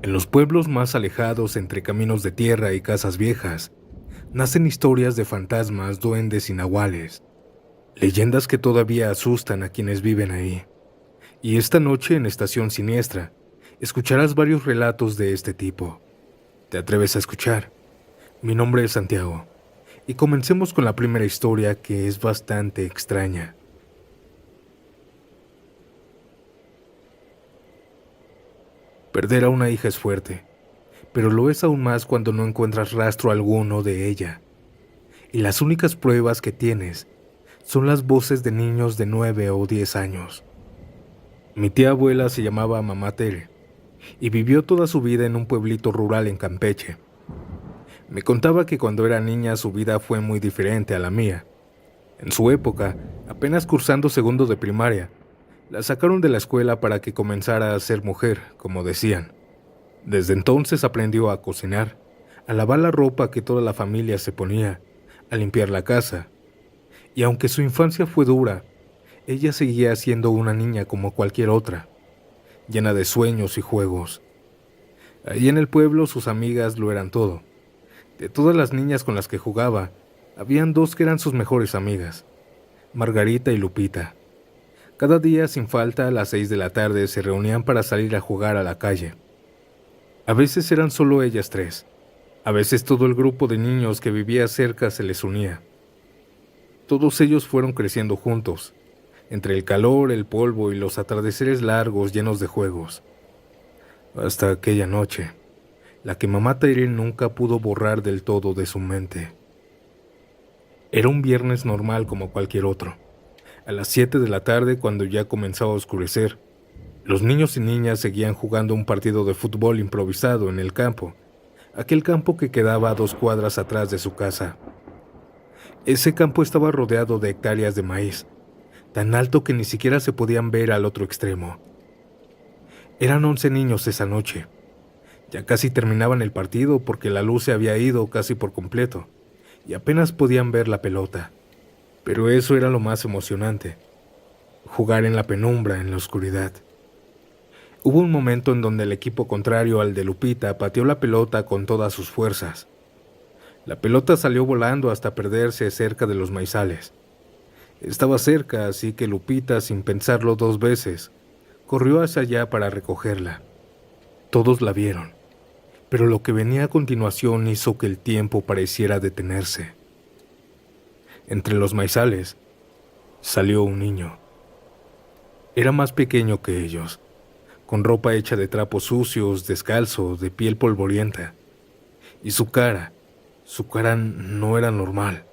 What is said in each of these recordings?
En los pueblos más alejados, entre caminos de tierra y casas viejas, nacen historias de fantasmas, duendes y nahuales, leyendas que todavía asustan a quienes viven ahí. Y esta noche en Estación Siniestra, escucharás varios relatos de este tipo. ¿Te atreves a escuchar? Mi nombre es Santiago, y comencemos con la primera historia, que es bastante extraña. Perder a una hija es fuerte, pero lo es aún más cuando no encuentras rastro alguno de ella, y las únicas pruebas que tienes son las voces de niños de 9 o 10 años. Mi tía abuela se llamaba Mamá Tere, y vivió toda su vida en un pueblito rural en Campeche. Me contaba que cuando era niña su vida fue muy diferente a la mía. En su época, apenas cursando segundo de primaria, la sacaron de la escuela para que comenzara a ser mujer, como decían. Desde entonces aprendió a cocinar, a lavar la ropa que toda la familia se ponía, a limpiar la casa. Y aunque su infancia fue dura, ella seguía siendo una niña como cualquier otra, llena de sueños y juegos. Ahí en el pueblo sus amigas lo eran todo. De todas las niñas con las que jugaba, habían dos que eran sus mejores amigas, Margarita y Lupita. Cada día, sin falta, a las 6 de la tarde se reunían para salir a jugar a la calle. A veces eran solo ellas tres. A veces todo el grupo de niños que vivía cerca se les unía. Todos ellos fueron creciendo juntos, entre el calor, el polvo y los atardeceres largos llenos de juegos. Hasta aquella noche, la que mamá Tere nunca pudo borrar del todo de su mente. Era un viernes normal como cualquier otro. A las 7 de la tarde, cuando ya comenzaba a oscurecer, los niños y niñas seguían jugando un partido de fútbol improvisado en el campo, aquel campo que quedaba a 2 cuadras atrás de su casa. Ese campo estaba rodeado de hectáreas de maíz, tan alto que ni siquiera se podían ver al otro extremo. Eran 11 niños esa noche. Ya casi terminaban el partido porque la luz se había ido casi por completo y apenas podían ver la pelota. Pero eso era lo más emocionante, jugar en la penumbra, en la oscuridad. Hubo un momento en donde el equipo contrario al de Lupita pateó la pelota con todas sus fuerzas. La pelota salió volando hasta perderse cerca de los maizales. Estaba cerca, así que Lupita, sin pensarlo 2 veces, corrió hacia allá para recogerla. Todos la vieron, pero lo que venía a continuación hizo que el tiempo pareciera detenerse. Entre los maizales salió un niño. Era más pequeño que ellos, con ropa hecha de trapos sucios, descalzo, de piel polvorienta. Y su cara no era normal.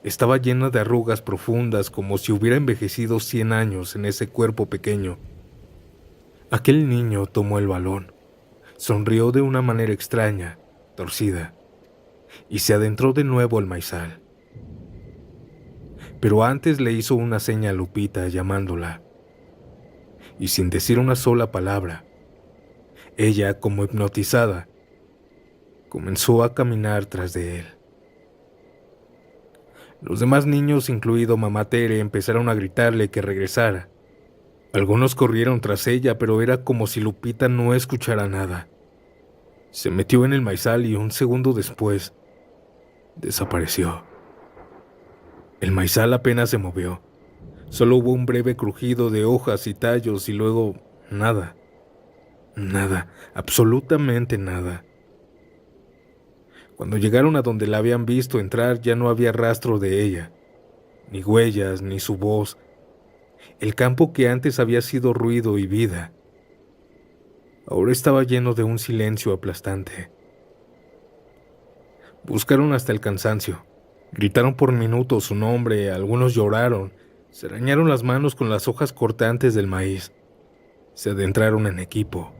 Estaba llena de arrugas profundas, como si hubiera envejecido 100 años en ese cuerpo pequeño. Aquel niño tomó el balón, sonrió de una manera extraña, torcida, y se adentró de nuevo al maizal. Pero antes le hizo una seña a Lupita llamándola, y sin decir una sola palabra, ella, como hipnotizada, comenzó a caminar tras de él. Los demás niños, incluido mamá Tere, empezaron a gritarle que regresara. Algunos corrieron tras ella, pero era como si Lupita no escuchara nada. Se metió en el maizal y un segundo después desapareció. El maizal apenas se movió. Solo hubo un breve crujido de hojas y tallos y luego nada. Nada, absolutamente nada. Cuando llegaron a donde la habían visto entrar, ya no había rastro de ella, ni huellas, ni su voz. El campo que antes había sido ruido y vida, ahora estaba lleno de un silencio aplastante. Buscaron hasta el cansancio. Gritaron por minutos su nombre, algunos lloraron, se arañaron las manos con las hojas cortantes del maíz. Se adentraron en equipo.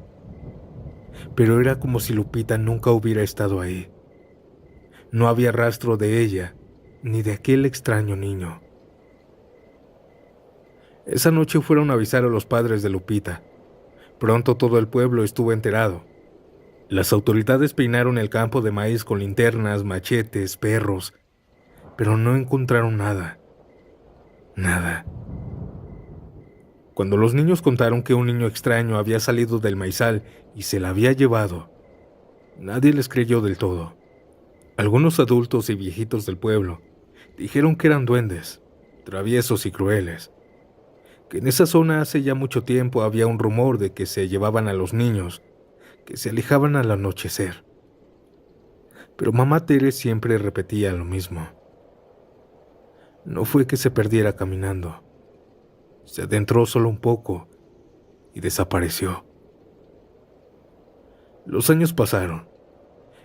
Pero era como si Lupita nunca hubiera estado ahí. No había rastro de ella, ni de aquel extraño niño. Esa noche fueron a avisar a los padres de Lupita. Pronto todo el pueblo estuvo enterado. Las autoridades peinaron el campo de maíz con linternas, machetes, perros, pero no encontraron nada. Nada. Cuando los niños contaron que un niño extraño había salido del maizal y se la había llevado, nadie les creyó del todo. Algunos adultos y viejitos del pueblo dijeron que eran duendes, traviesos y crueles, que en esa zona hace ya mucho tiempo había un rumor de que se llevaban a los niños, que se alejaban al anochecer. Pero mamá Tere siempre repetía lo mismo. No fue que se perdiera caminando. Se adentró solo un poco y desapareció. Los años pasaron.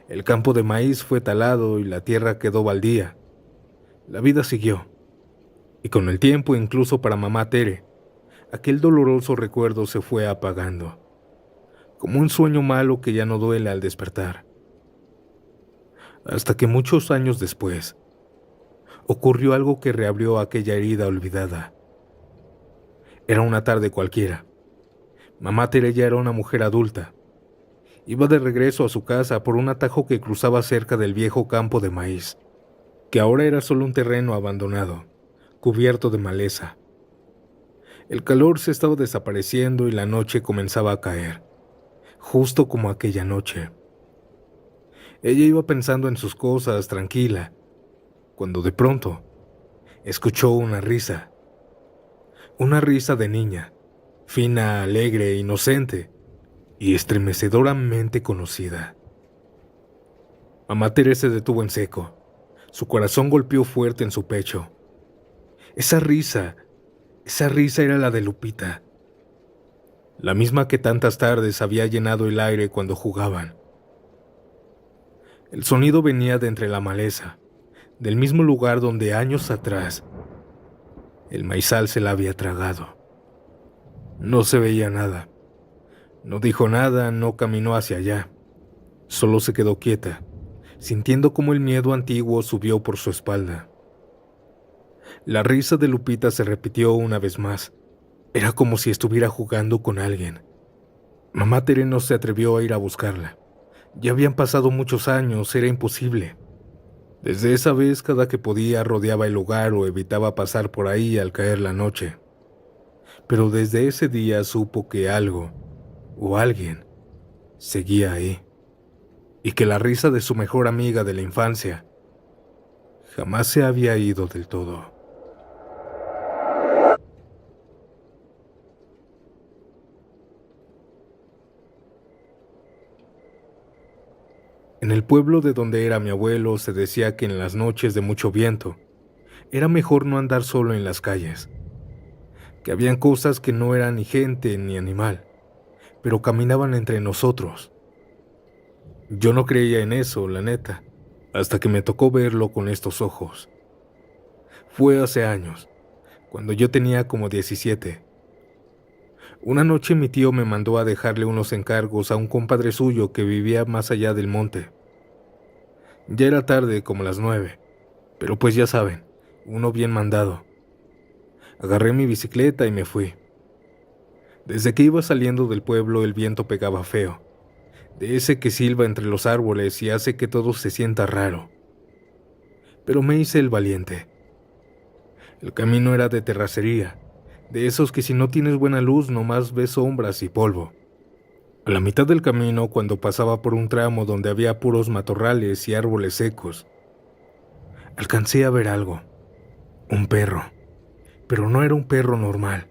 El campo de maíz fue talado y la tierra quedó baldía. La vida siguió. Y con el tiempo, incluso para mamá Tere, aquel doloroso recuerdo se fue apagando, como un sueño malo que ya no duele al despertar. Hasta que muchos años después, ocurrió algo que reabrió aquella herida olvidada. Era una tarde cualquiera. Mamá Tere ya era una mujer adulta. Iba de regreso a su casa por un atajo que cruzaba cerca del viejo campo de maíz, que ahora era solo un terreno abandonado, cubierto de maleza. El calor se estaba desapareciendo y la noche comenzaba a caer, justo como aquella noche. Ella iba pensando en sus cosas, tranquila, cuando de pronto escuchó una risa de niña, fina, alegre, inocente y estremecedoramente conocida. Mamá Tere se detuvo en seco. Su corazón golpeó fuerte en su pecho. Esa risa era la de Lupita, la misma que tantas tardes había llenado el aire cuando jugaban. El sonido venía de entre la maleza, del mismo lugar donde años atrás el maizal se la había tragado. No se veía nada. No dijo nada, no caminó hacia allá. Solo se quedó quieta, sintiendo cómo el miedo antiguo subió por su espalda. La risa de Lupita se repitió una vez más. Era como si estuviera jugando con alguien. Mamá Tere no se atrevió a ir a buscarla. Ya habían pasado muchos años, era imposible. Desde esa vez, cada que podía, rodeaba el lugar o evitaba pasar por ahí al caer la noche. Pero desde ese día supo que algo, o alguien, seguía ahí, y que la risa de su mejor amiga de la infancia jamás se había ido del todo. En el pueblo de donde era mi abuelo se decía que en las noches de mucho viento era mejor no andar solo en las calles, que habían cosas que no eran ni gente ni animal, pero caminaban entre nosotros. Yo no creía en eso, la neta, hasta que me tocó verlo con estos ojos. Fue hace años, cuando yo tenía como 17. Una noche mi tío me mandó a dejarle unos encargos a un compadre suyo que vivía más allá del monte. Ya era tarde, como las 9, pero pues ya saben, uno bien mandado. Agarré mi bicicleta y me fui. Desde que iba saliendo del pueblo el viento pegaba feo, de ese que silba entre los árboles y hace que todo se sienta raro. Pero me hice el valiente. El camino era de terracería, de esos que si no tienes buena luz nomás ves sombras y polvo. A la mitad del camino, cuando pasaba por un tramo donde había puros matorrales y árboles secos, alcancé a ver algo. Un perro. Pero no era un perro normal.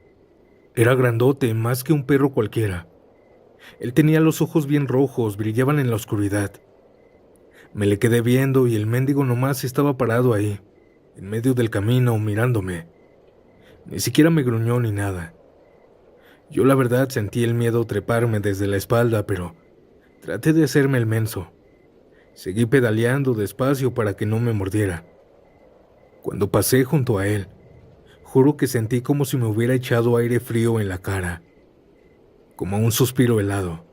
Era grandote, más que un perro cualquiera. Él tenía los ojos bien rojos, brillaban en la oscuridad. Me le quedé viendo y el mendigo nomás estaba parado ahí, en medio del camino, mirándome. Ni siquiera me gruñó ni nada. Yo la verdad sentí el miedo treparme desde la espalda, pero traté de hacerme el menso. Seguí pedaleando despacio para que no me mordiera. Cuando pasé junto a él, juro que sentí como si me hubiera echado aire frío en la cara, como un suspiro helado.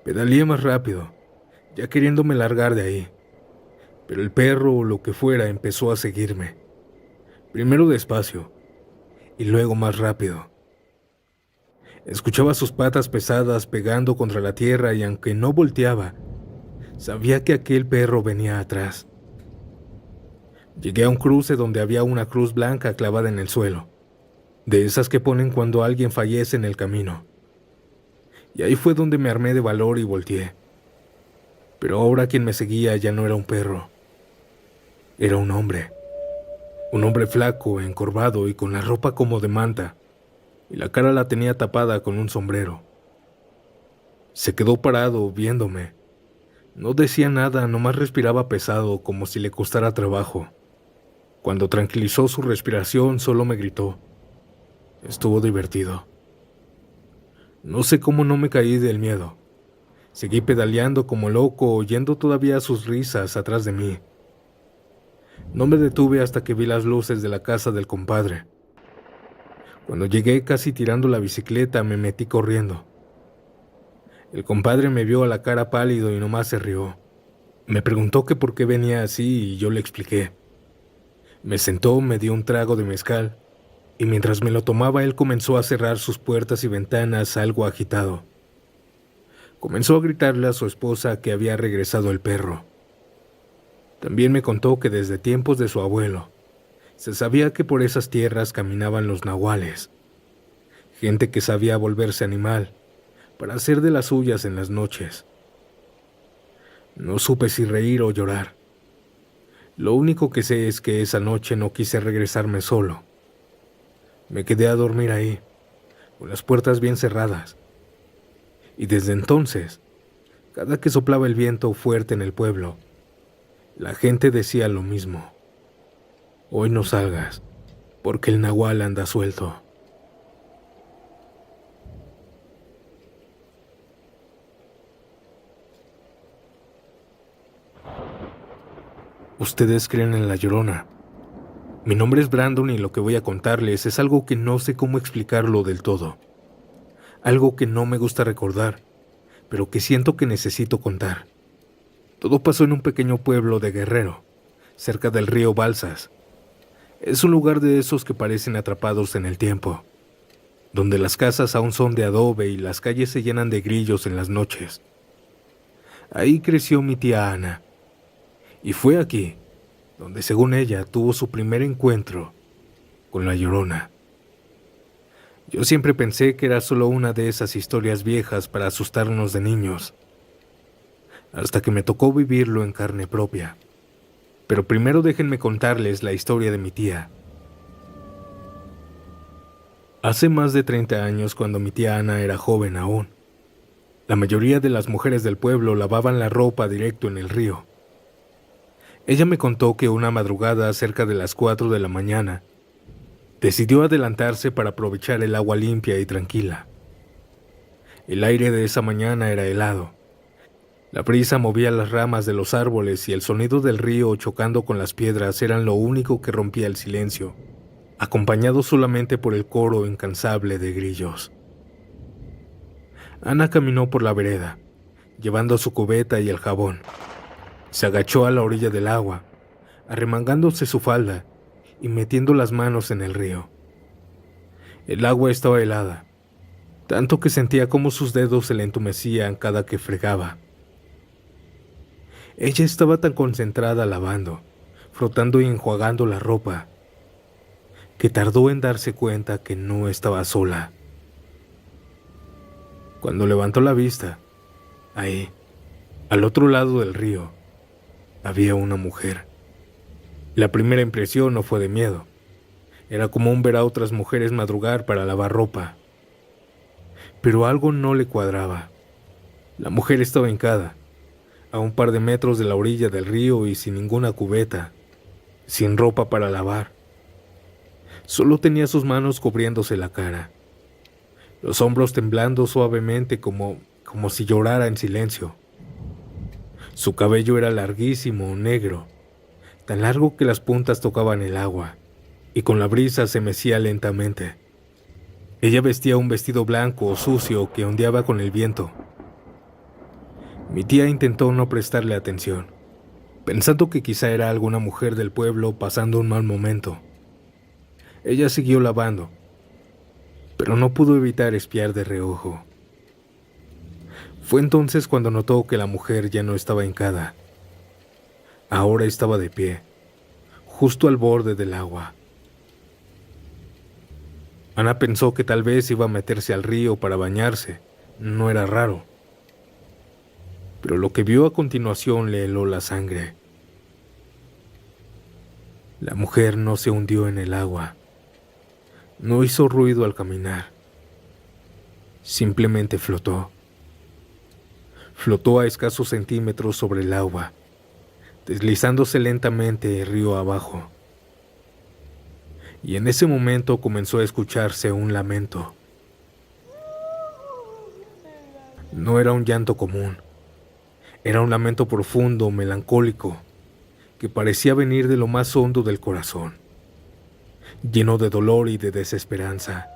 Pedaleé más rápido, ya queriéndome largar de ahí, pero el perro o lo que fuera empezó a seguirme. Primero despacio, y luego más rápido. Escuchaba sus patas pesadas pegando contra la tierra y aunque no volteaba, sabía que aquel perro venía atrás. Llegué a un cruce donde había una cruz blanca clavada en el suelo. de esas que ponen cuando alguien fallece en el camino. Y ahí fue donde me armé de valor y volteé. Pero ahora quien me seguía ya no era un perro, era un hombre. Un hombre flaco, encorvado y con la ropa como de manta, y la cara la tenía tapada con un sombrero. Se quedó parado viéndome. No decía nada, nomás respiraba pesado, como si le costara trabajo. Cuando tranquilizó su respiración, solo me gritó. Estuvo divertido. No sé cómo no me caí del miedo. Seguí pedaleando como loco, oyendo todavía sus risas atrás de mí. No me detuve hasta que vi las luces de la casa del compadre. Cuando llegué casi tirando la bicicleta, me metí corriendo. El compadre me vio a la cara pálido y nomás se rió. Me preguntó que por qué venía así y yo le expliqué. Me sentó, me dio un trago de mezcal, y mientras me lo tomaba él comenzó a cerrar sus puertas y ventanas algo agitado. Comenzó a gritarle a su esposa que había regresado el perro. También me contó que desde tiempos de su abuelo, se sabía que por esas tierras caminaban los nahuales, gente que sabía volverse animal para hacer de las suyas en las noches. No supe si reír o llorar. Lo único que sé es que esa noche no quise regresarme solo. Me quedé a dormir ahí, con las puertas bien cerradas. Y desde entonces, cada que soplaba el viento fuerte en el pueblo, la gente decía lo mismo. Hoy no salgas, porque el nahual anda suelto. ¿Ustedes creen en La Llorona? Mi nombre es Brandon y lo que voy a contarles es algo que no sé cómo explicarlo del todo. Algo que no me gusta recordar, pero que siento que necesito contar. Todo pasó en un pequeño pueblo de Guerrero, cerca del río Balsas. Es un lugar de esos que parecen atrapados en el tiempo, donde las casas aún son de adobe y las calles se llenan de grillos en las noches. Ahí creció mi tía Ana, y fue aquí donde, según ella, tuvo su primer encuentro con La Llorona. Yo siempre pensé que era solo una de esas historias viejas para asustarnos de niños, hasta que me tocó vivirlo en carne propia. Pero primero déjenme contarles la historia de mi tía. Hace más de 30 años, cuando mi tía Ana era joven aún, la mayoría de las mujeres del pueblo lavaban la ropa directo en el río. Ella me contó que una madrugada, cerca de las 4 de la mañana, decidió adelantarse para aprovechar el agua limpia y tranquila. El aire de esa mañana era helado. La brisa movía las ramas de los árboles y el sonido del río chocando con las piedras eran lo único que rompía el silencio, acompañado solamente por el coro incansable de grillos. Ana caminó por la vereda, llevando su cubeta y el jabón. Se agachó a la orilla del agua, arremangándose su falda y metiendo las manos en el río. El agua estaba helada, tanto que sentía como sus dedos se le entumecían cada que fregaba. Ella estaba tan concentrada lavando, frotando y enjuagando la ropa, que tardó en darse cuenta que no estaba sola. Cuando levantó la vista, ahí, al otro lado del río, había una mujer. La primera impresión no fue de miedo. Era común ver a otras mujeres madrugar para lavar ropa. Pero algo no le cuadraba. La mujer estaba hincada, a un par de metros de la orilla del río y sin ninguna cubeta, sin ropa para lavar. Solo tenía sus manos cubriéndose la cara, los hombros temblando suavemente como si llorara en silencio. Su cabello era larguísimo, negro, tan largo que las puntas tocaban el agua, y con la brisa se mecía lentamente. Ella vestía un vestido blanco sucio que ondeaba con el viento. Mi tía intentó no prestarle atención, pensando que quizá era alguna mujer del pueblo pasando un mal momento. Ella siguió lavando, pero no pudo evitar espiar de reojo. Fue entonces cuando notó que la mujer ya no estaba hincada. Ahora estaba de pie, justo al borde del agua. Ana pensó que tal vez iba a meterse al río para bañarse. No era raro. Pero lo que vio a continuación le heló la sangre. La mujer no se hundió en el agua. No hizo ruido al caminar. Simplemente flotó. Flotó a escasos centímetros sobre el agua, deslizándose lentamente río abajo. Y en ese momento comenzó a escucharse un lamento. No era un llanto común. Era un lamento profundo, melancólico, que parecía venir de lo más hondo del corazón, lleno de dolor y de desesperanza.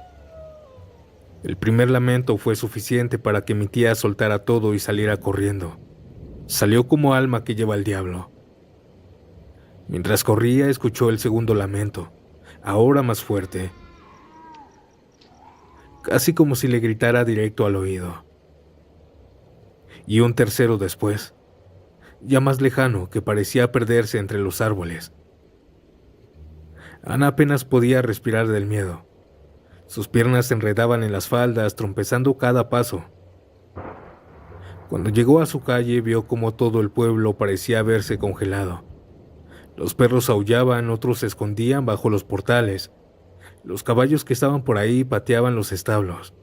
El primer lamento fue suficiente para que mi tía soltara todo y saliera corriendo. Salió como alma que lleva el diablo. Mientras corría, escuchó el segundo lamento, ahora más fuerte, casi como si le gritara directo al oído. Y un tercero después, ya más lejano, que parecía perderse entre los árboles. Ana apenas podía respirar del miedo. Sus piernas se enredaban en las faldas, trompezando cada paso. Cuando llegó a su calle, vio cómo todo el pueblo parecía haberse congelado. Los perros aullaban, otros se escondían bajo los portales. Los caballos que estaban por ahí pateaban los establos.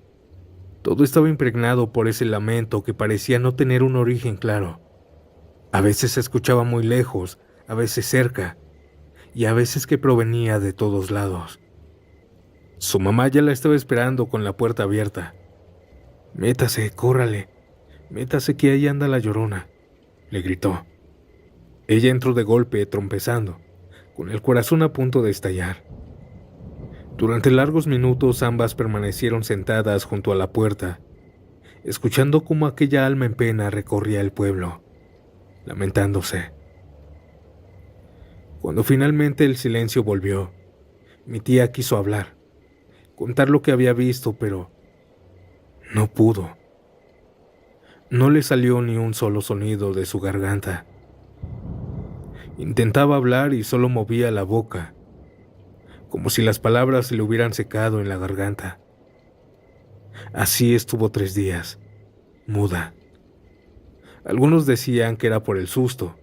Todo estaba impregnado por ese lamento que parecía no tener un origen claro. A veces se escuchaba muy lejos, a veces cerca, y a veces que provenía de todos lados. Su mamá ya la estaba esperando con la puerta abierta. «Métase, córrale, métase que ahí anda la llorona», le gritó. Ella entró de golpe, trompezando, con el corazón a punto de estallar. Durante largos minutos ambas permanecieron sentadas junto a la puerta, escuchando cómo aquella alma en pena recorría el pueblo, lamentándose. Cuando finalmente el silencio volvió, mi tía quiso hablar, contar lo que había visto, pero no pudo. No le salió ni un solo sonido de su garganta. Intentaba hablar y solo movía la boca, como si las palabras se le hubieran secado en la garganta. Así estuvo 3 días, muda. Algunos decían que era por el susto,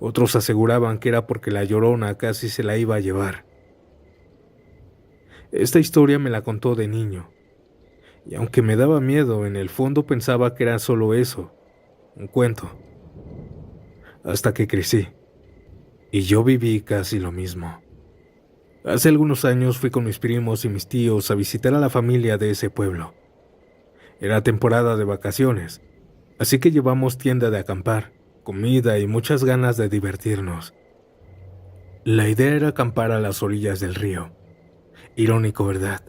otros aseguraban que era porque la llorona casi se la iba a llevar. Esta historia me la contó de niño, y aunque me daba miedo, en el fondo pensaba que era solo eso, un cuento. Hasta que crecí, y yo viví casi lo mismo. Hace algunos años fui con mis primos y mis tíos a visitar a la familia de ese pueblo. Era temporada de vacaciones, así que llevamos tienda de acampar, comida y muchas ganas de divertirnos. La idea era acampar a las orillas del río. Irónico, ¿verdad?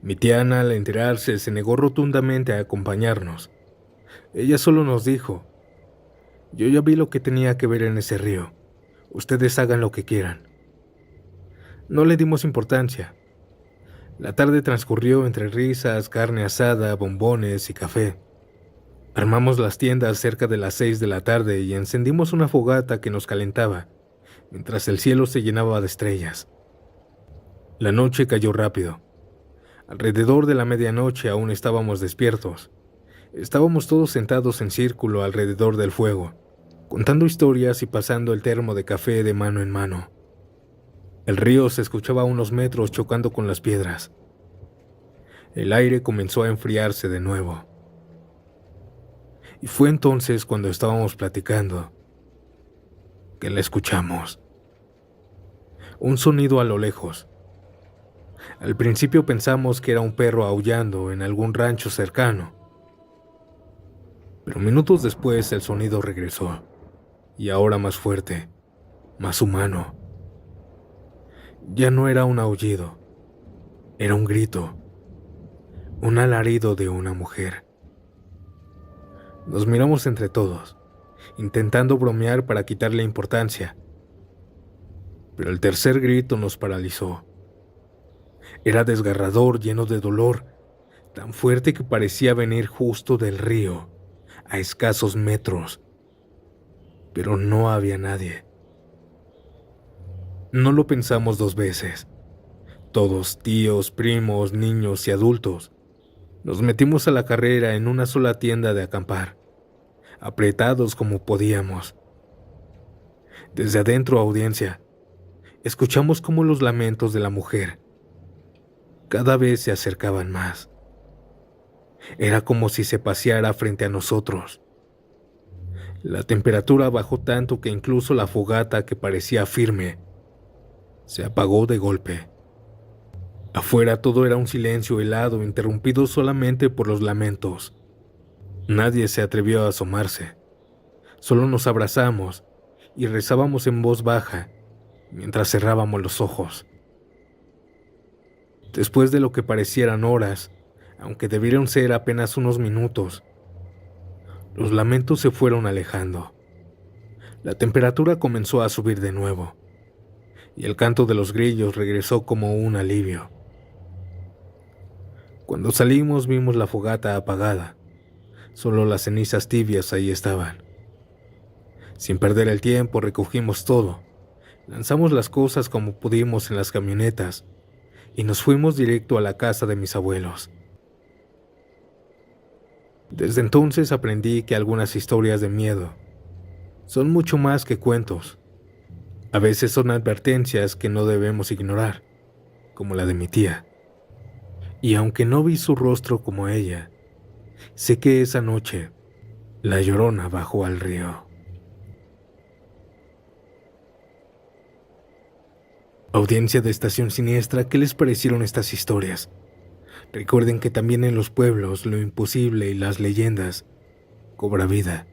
Mi tía Ana, al enterarse, se negó rotundamente a acompañarnos. Ella solo nos dijo: «Yo ya vi lo que tenía que ver en ese río. Ustedes hagan lo que quieran». No le dimos importancia. La tarde transcurrió entre risas, carne asada, bombones y café. Armamos las tiendas cerca de las 6 de la tarde y encendimos una fogata que nos calentaba, mientras el cielo se llenaba de estrellas. La noche cayó rápido. Alrededor de la medianoche aún estábamos despiertos. Estábamos todos sentados en círculo alrededor del fuego, contando historias y pasando el termo de café de mano en mano. El río se escuchaba a unos metros chocando con las piedras. El aire comenzó a enfriarse de nuevo. Y fue entonces cuando estábamos platicando que la escuchamos. Un sonido a lo lejos. Al principio pensamos que era un perro aullando en algún rancho cercano. Pero minutos después el sonido regresó, y ahora más fuerte, más humano. Ya no era un aullido, era un grito, un alarido de una mujer. Nos miramos entre todos, intentando bromear para quitarle importancia. Pero el tercer grito nos paralizó. Era desgarrador, lleno de dolor, tan fuerte que parecía venir justo del río, a escasos metros. Pero no había nadie. No lo pensamos 2 veces. Todos, tíos, primos, niños y adultos, nos metimos a la carrera en una sola tienda de acampar, apretados como podíamos. Desde adentro, audiencia, escuchamos cómo los lamentos de la mujer cada vez se acercaban más. Era como si se paseara frente a nosotros. La temperatura bajó tanto que incluso la fogata, que parecía firme, se apagó de golpe. Afuera todo era un silencio helado, interrumpido solamente por los lamentos. Nadie se atrevió a asomarse. Solo nos abrazamos y rezábamos en voz baja mientras cerrábamos los ojos. Después de lo que parecieran horas, aunque debieron ser apenas unos minutos, los lamentos se fueron alejando. La temperatura comenzó a subir de nuevo, y el canto de los grillos regresó como un alivio. Cuando salimos vimos la fogata apagada, solo las cenizas tibias ahí estaban. Sin perder el tiempo recogimos todo, lanzamos las cosas como pudimos en las camionetas y nos fuimos directo a la casa de mis abuelos. Desde entonces aprendí que algunas historias de miedo son mucho más que cuentos. A veces son advertencias que no debemos ignorar, como la de mi tía. Y aunque no vi su rostro como ella, sé que esa noche la Llorona bajó al río. Audiencia de Estación Siniestra, ¿qué les parecieron estas historias? Recuerden que también en los pueblos lo imposible y las leyendas cobra vida.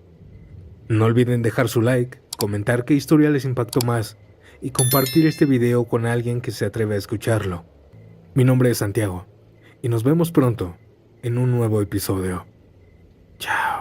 No olviden dejar su like, comentar qué historia les impactó más y compartir este video con alguien que se atreve a escucharlo. Mi nombre es Santiago y nos vemos pronto en un nuevo episodio. Chao.